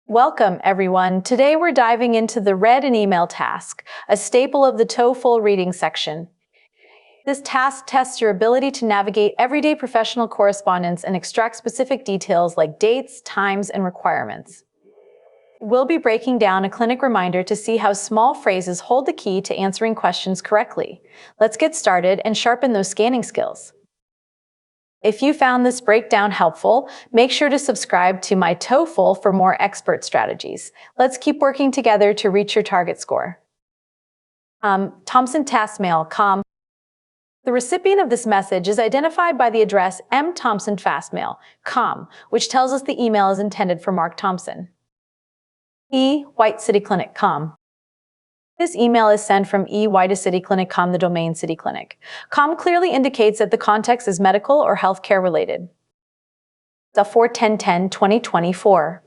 Welcome, everyone. Today we're diving into the read an email task, a staple of the TOEFL reading section. This task tests your ability to navigate everyday professional correspondence and extract specific details like dates, times, and requirements. We'll be breaking down a clinic reminder to see how small phrases hold the key to answering questions correctly. Let's get started and sharpen those scanning skills. If you found this breakdown helpful, make sure to subscribe to myTOEFL for more expert strategies. Let's keep working together to reach your target score. Thompson Task Mail, com. The recipient of this message is identified by the address M. Thompson Fastmail, com, which tells us the email is intended for Mark Thompson. E. White City Clinic, com. This email is sent from EY to City Clinic, com, the domain City Clinic. Com clearly indicates that the context is medical or healthcare related. The 4/10/10/2024.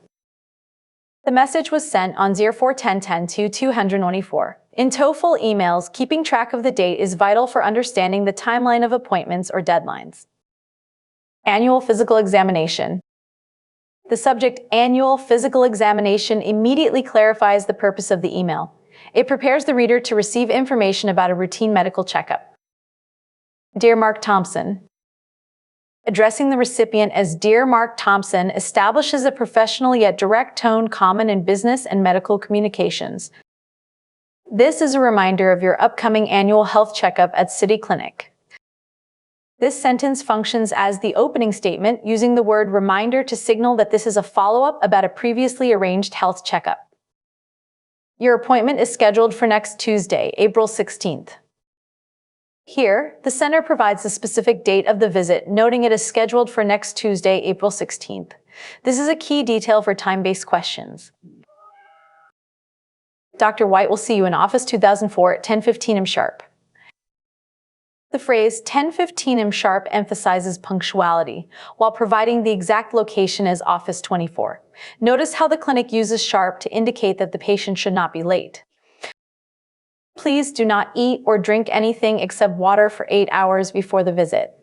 The message was sent on 04/10/10/224. In TOEFL emails, keeping track of the date is vital for understanding the timeline of appointments or deadlines. Annual physical examination. The subject annual physical examination immediately clarifies the purpose of the email. It prepares the reader to receive information about a routine medical checkup. Dear Mark Thompson. Addressing the recipient as Dear Mark Thompson establishes a professional yet direct tone common in business and medical communications. This is a reminder of your upcoming annual health checkup at City Clinic. This sentence functions as the opening statement, using the word reminder to signal that this is a follow-up about a previously arranged health checkup. Your appointment is scheduled for next Tuesday, April 16th. Here, the sender provides the specific date of the visit, noting it is scheduled for next Tuesday, April 16th. This is a key detail for time-based questions. Dr. White will see you in office 2004 at 10:15 am sharp. The phrase 10:15 am sharp emphasizes punctuality, while providing the exact location as office 24. Notice how the clinic uses sharp to indicate that the patient should not be late. Please do not eat or drink anything except water for 8 hours before the visit.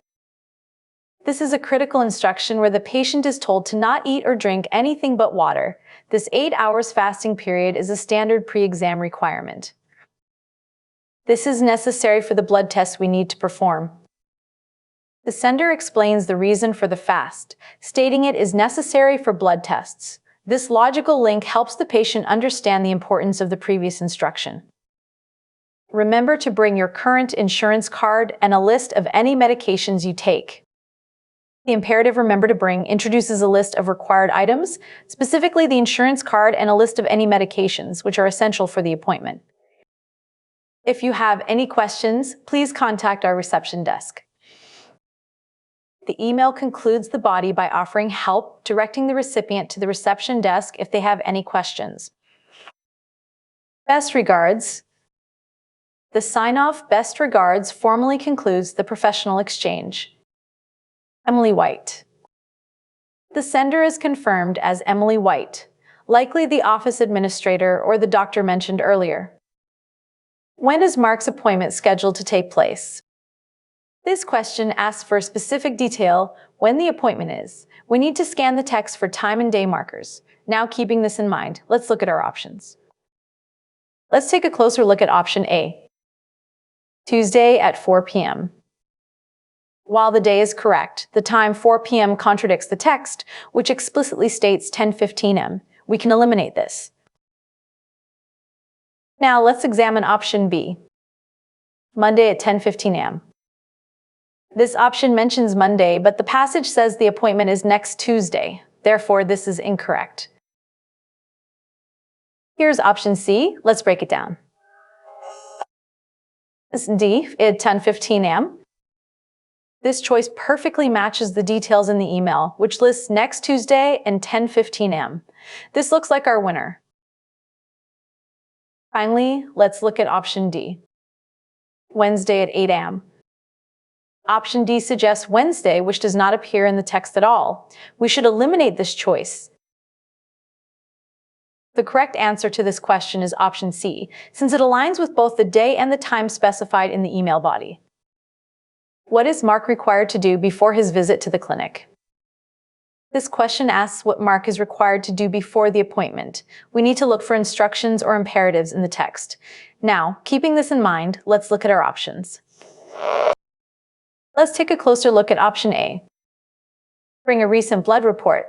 This is a critical instruction where the patient is told to not eat or drink anything but water. This 8 hours fasting period is a standard pre-exam requirement. This is necessary for the blood tests we need to perform. The sender explains the reason for the fast, stating it is necessary for blood tests. This logical link helps the patient understand the importance of the previous instruction. Remember to bring your current insurance card and a list of any medications you take. The imperative remember to bring introduces a list of required items, specifically the insurance card and a list of any medications, which are essential for the appointment. If you have any questions, please contact our reception desk. The email concludes the body by offering help, directing the recipient to the reception desk if they have any questions. Best regards. The sign-off best regards formally concludes the professional exchange. Emily White. The sender is confirmed as Emily White, likely the office administrator or the doctor mentioned earlier. When is Mark's appointment scheduled to take place? This question asks for specific detail when the appointment is. We need to scan the text for time and day markers. Now, keeping this in mind, let's look at our options. Let's take a closer look at option A. Tuesday at 4 p.m. While the day is correct, the time 4 p.m. contradicts the text, which explicitly states 10:15 am. We can eliminate this. Now let's examine option B. Monday at 10:15 am. This option mentions Monday, but the passage says the appointment is next Tuesday. Therefore, this is incorrect. Here's option C. Let's break it down. D at 10:15 am. This choice perfectly matches the details in the email, which lists next Tuesday and 10:15 am. This looks like our winner. Finally, let's look at option D. Wednesday at 8 am. Option D suggests Wednesday, which does not appear in the text at all. We should eliminate this choice. The correct answer to this question is option C, since it aligns with both the day and the time specified in the email body. What is Mark required to do before his visit to the clinic? This question asks what Mark is required to do before the appointment. We need to look for instructions or imperatives in the text. Now, keeping this in mind, let's look at our options. Let's take a closer look at option A. Bring a recent blood report.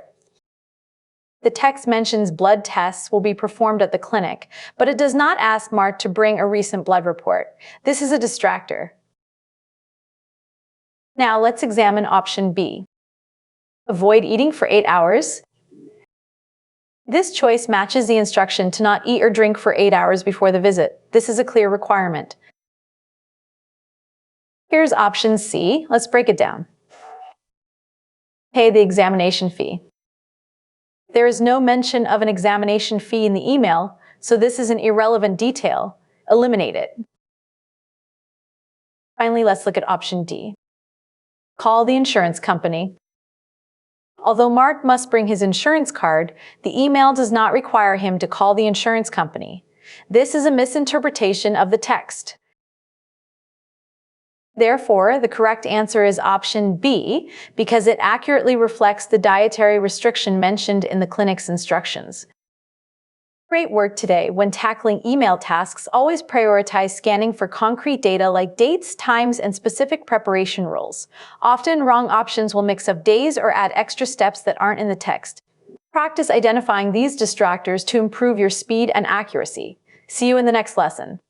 The text mentions blood tests will be performed at the clinic, but it does not ask Mark to bring a recent blood report. This is a distractor. Now let's examine option B. Avoid eating for 8 hours. This choice matches the instruction to not eat or drink for 8 hours before the visit. This is a clear requirement. Here's option C. Let's break it down. Pay the examination fee. There is no mention of an examination fee in the email, so this is an irrelevant detail. Eliminate it. Finally, let's look at option D. Call the insurance company. Although Mark must bring his insurance card, the email does not require him to call the insurance company. This is a misinterpretation of the text. Therefore, the correct answer is option B, because it accurately reflects the dietary restriction mentioned in the clinic's instructions. Great work today. When tackling email tasks, always prioritize scanning for concrete data like dates, times, and specific preparation rules. Often, wrong options will mix up days or add extra steps that aren't in the text. Practice identifying these distractors to improve your speed and accuracy. See you in the next lesson.